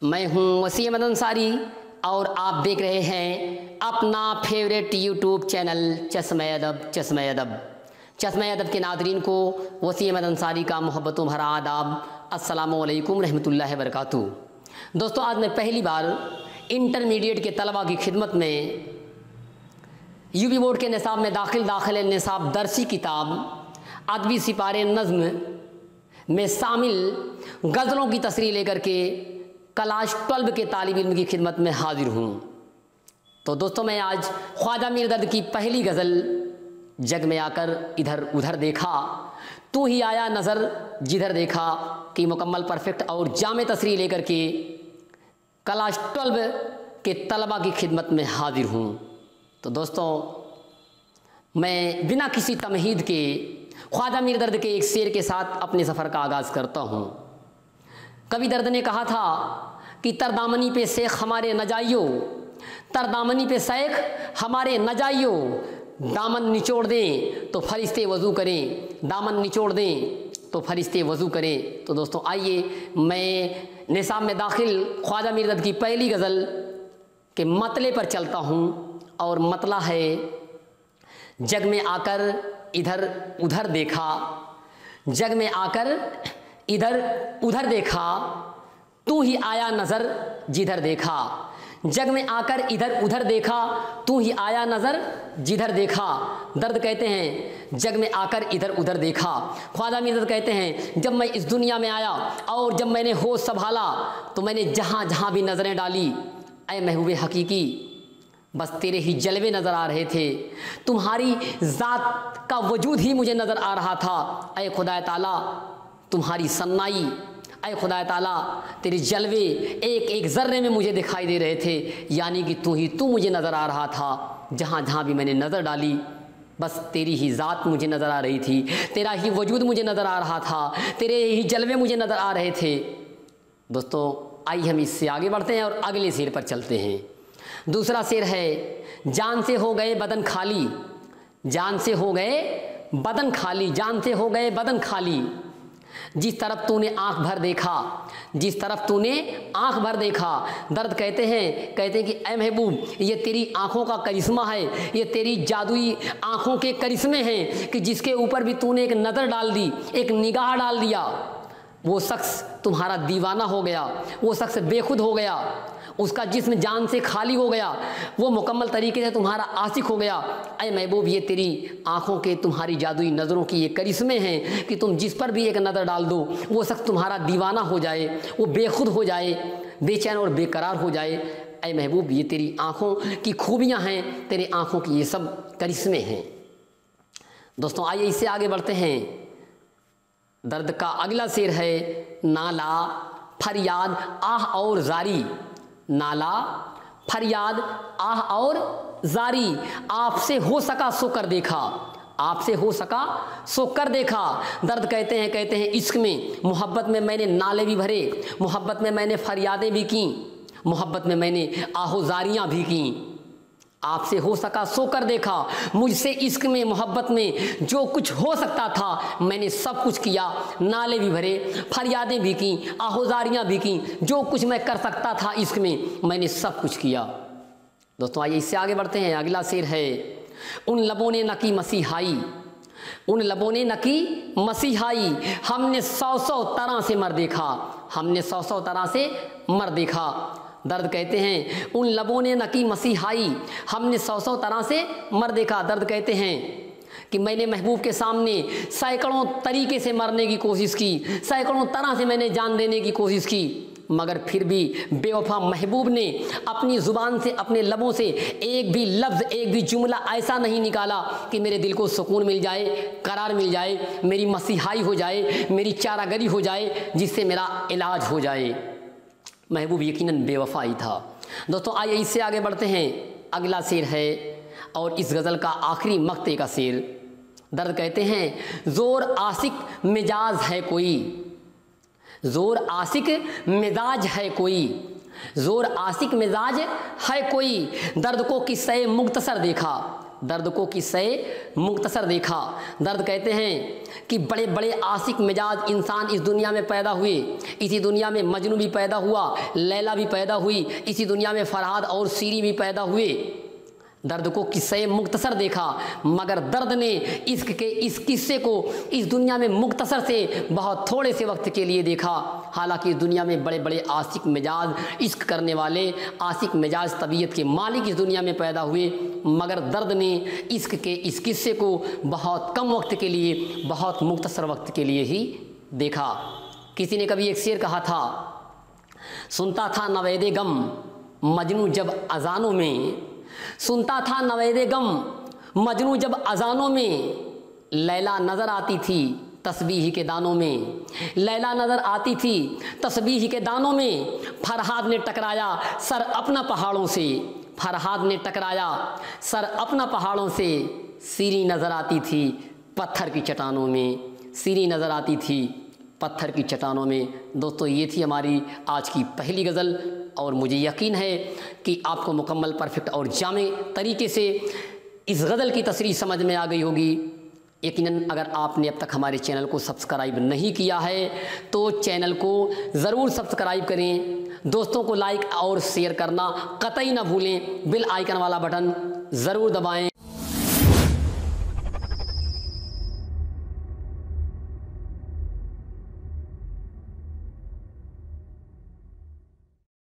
मैं हूं वसीम अहमद अंसारी और आप देख रहे हैं अपना फेवरेट यूट्यूब चैनल चश्मे अदब। चश्मे अदब के नादरीन को वसीम अहमद अंसारी का मोहब्बतों भरा आदाब। अस्सलामु अलैकुम रहमतुल्लाहि व बरकातुहू। दोस्तों, आज मैं पहली बार इंटरमीडिएट के तलबा की खिदमत में यूपी बोर्ड के निसाब में दाखिल निसाब दरसी किताब अदबी सिपारे नज़्म में शामिल गज़लों की तसरीह लेकर के क्लास 12 के तालिब इल्म की खिदमत में हाजिर हूँ। तो दोस्तों, मैं आज ख्वाजा मीर दर्द की पहली गज़ल जग में आकर इधर उधर देखा तू ही आया नज़र जिधर देखा की मुकम्मल परफेक्ट और जामे तसरीह लेकर के क्लास 12 के तलबा की खिदमत में हाजिर हूँ। तो दोस्तों, मैं बिना किसी तमहीद के ख्वाजा मीर दर्द के एक शेर के साथ अपने सफ़र का आगाज़ करता हूँ। कवि दर्द ने कहा था कि तरदामनी पे शेख हमारे न जाइयो, तरदामनी पे शेख हमारे न जाइयो, दामन निचोड़ दें तो फरिश्ते वज़ू करें, दामन निचोड़ दें तो फरिश्ते वज़ू करें। तो दोस्तों, आइए मैं निसाब में दाखिल ख्वाजा मीर दर्द की पहली गज़ल के मतले पर चलता हूँ और मतला है जग में आकर इधर उधर देखा, जग में आकर इधर उधर देखा तू ही आया नज़र जिधर देखा, जग में आकर इधर उधर देखा तू ही आया नज़र जिधर देखा। दर्द कहते हैं जग में आकर इधर उधर देखा। ख्वाजा मीर दर्द कहते हैं जब मैं इस दुनिया में आया और जब मैंने होश संभाला तो मैंने जहाँ जहाँ भी नज़रें डाली, ऐ महबूबे हकीकी बस तेरे ही जलवे नज़र आ रहे थे, तुम्हारी ज़ात का वजूद ही मुझे नज़र आ रहा था। ऐ खुदा ताला तुम्हारी सन्नाई, ऐ खुदा ताला तेरे जलवे एक एक ज़र्रे में मुझे दिखाई दे रहे थे, यानी कि तू मुझे नज़र आ रहा था। जहाँ जहाँ भी मैंने नज़र डाली बस तेरी ही ज़ात मुझे नज़र आ रही थी, तेरा ही वजूद मुझे नज़र आ रहा था, तेरे ही जलवे मुझे नज़र आ रहे थे। दोस्तों, आइए हम इससे आगे बढ़ते हैं और अगले शेर पर चलते हैं। दूसरा शेर है जान से हो गए बदन खाली, जान से हो गए बदन खाली, जान से हो गए बदन खाली, जिस तरफ तूने आंख भर देखा, जिस तरफ तूने आंख भर देखा। दर्द कहते हैं कि ऐ महबूब ये तेरी आंखों का करिश्मा है, ये तेरी जादुई आंखों के करिश्मे हैं कि जिसके ऊपर भी तूने एक नज़र डाल दी, एक निगाह डाल दिया, वो शख्स तुम्हारा दीवाना हो गया, वो शख्स बेखुद हो गया, उसका जिस्म जान से खाली हो गया, वो मुकम्मल तरीके से तुम्हारा आशिक हो गया। ऐ महबूब ये तेरी आँखों के तुम्हारी जादुई नज़रों की ये करिश्मे हैं कि तुम जिस पर भी एक नज़र डाल दो वो शख्स तुम्हारा दीवाना हो जाए, वो बेखुद हो जाए, बेचैन और बेकरार हो जाए। ऐ महबूब ये तेरी आँखों की खूबियाँ हैं, तेरे आँखों की ये सब करिश्मे हैं। दोस्तों, आइए इससे आगे बढ़ते हैं। दर्द का अगला शेर है नाला फरियाद आह और जारी, नाला फरियाद आह और जारी, आपसे हो सका सो कर देखा, आपसे हो सका सो कर देखा। दर्द कहते हैं इश्क में मोहब्बत में मैंने नाले भी भरे, मोहब्बत में मैंने फरियादें भी की, मोहब्बत में मैंने आहोजारियाँ भी की, आपसे हो सका सो कर देखा। मुझसे इश्क में मोहब्बत में जो कुछ हो सकता था मैंने सब कुछ किया, नाले भी भरे, फरियादें भी की, आहोजारियाँ भी की, जो कुछ मैं कर सकता था इश्क में मैंने सब कुछ किया। दोस्तों, आइए इससे आगे बढ़ते हैं। अगला शेर है उन लबों ने न की मसीहाई, उन लबों ने न की मसीहाई, हमने 100 तरह से मर देखा, हमने 100 तरह से मर देखा। दर्द कहते हैं उन लबों ने न की मसीहाई, हमने 100 तरह से मर देखा। दर्द कहते हैं कि मैंने महबूब के सामने सैकड़ों तरीके से मरने की कोशिश की, सैकड़ों तरह से मैंने जान देने की कोशिश की, मगर फिर भी बेवफा महबूब ने अपनी ज़ुबान से, अपने लबों से एक भी लफ्ज़, एक भी जुमला ऐसा नहीं निकाला कि मेरे दिल को सुकून मिल जाए, करार मिल जाए, मेरी मसीहाई हो जाए, मेरी चारागरी हो जाए, जिससे मेरा इलाज हो जाए। महबूब यकीनन बेवफा ही था। दोस्तों, आइए इससे आगे बढ़ते हैं। अगला शेर है और इस गज़ल का आखिरी मक्ते का शेर। दर्द कहते हैं ज़ोर आशिक मिजाज है कोई, ज़ोर आशिक मिजाज है कोई, ज़ोर आशिक मिजाज है कोई, दर्द को किस्से मुख्तसर देखा, दर्द को किस्से मुख्तसर देखा। दर्द कहते हैं कि बड़े बड़े आशिक मिजाज इंसान इस दुनिया में पैदा हुए। इसी दुनिया में मजनू भी पैदा हुआ, लैला भी पैदा हुई, इसी दुनिया में फरहाद और सीरी भी पैदा हुए। दर्द को किस्से मुख्तसर देखा, मगर दर्द ने इश्क के इस किस्से को इस दुनिया में मुख्तसर से बहुत थोड़े से वक्त के लिए देखा। हालांकि इस दुनिया में बड़े बड़े आशिक मिजाज, इश्क करने वाले आशिक मिजाज तबीयत के मालिक इस दुनिया में पैदा हुए, मगर दर्द ने इश्क के इस किस्से को बहुत कम वक्त के लिए, बहुत मुख्तसर वक्त के लिए ही देखा। किसी ने कभी एक शेर कहा था, सुनता था नवेदे गम मजनू जब अजानों में, सुनता था नवेदे गम मजनू जब अजानों में, लैला नजर आती थी तस्बीह के दानों में, लैला नजर आती थी तस्बीह के दानों में। फरहाद ने टकराया सर अपना पहाड़ों से, फरहाद ने टकराया सर अपना पहाड़ों से, सीरी नजर आती थी पत्थर की चट्टानों में, सीरी नजर आती थी पत्थर की चट्टानों में। दोस्तों, ये थी हमारी आज की पहली गज़ल, और मुझे यकीन है कि आपको मुकम्मल, परफेक्ट और जामे तरीके से इस गज़ल की तसरीह समझ में आ गई होगी। यकीनन अगर आपने अब तक हमारे चैनल को सब्सक्राइब नहीं किया है तो चैनल को ज़रूर सब्सक्राइब करें, दोस्तों को लाइक और शेयर करना कतई ना भूलें, बेल आइकन वाला बटन ज़रूर दबाएं।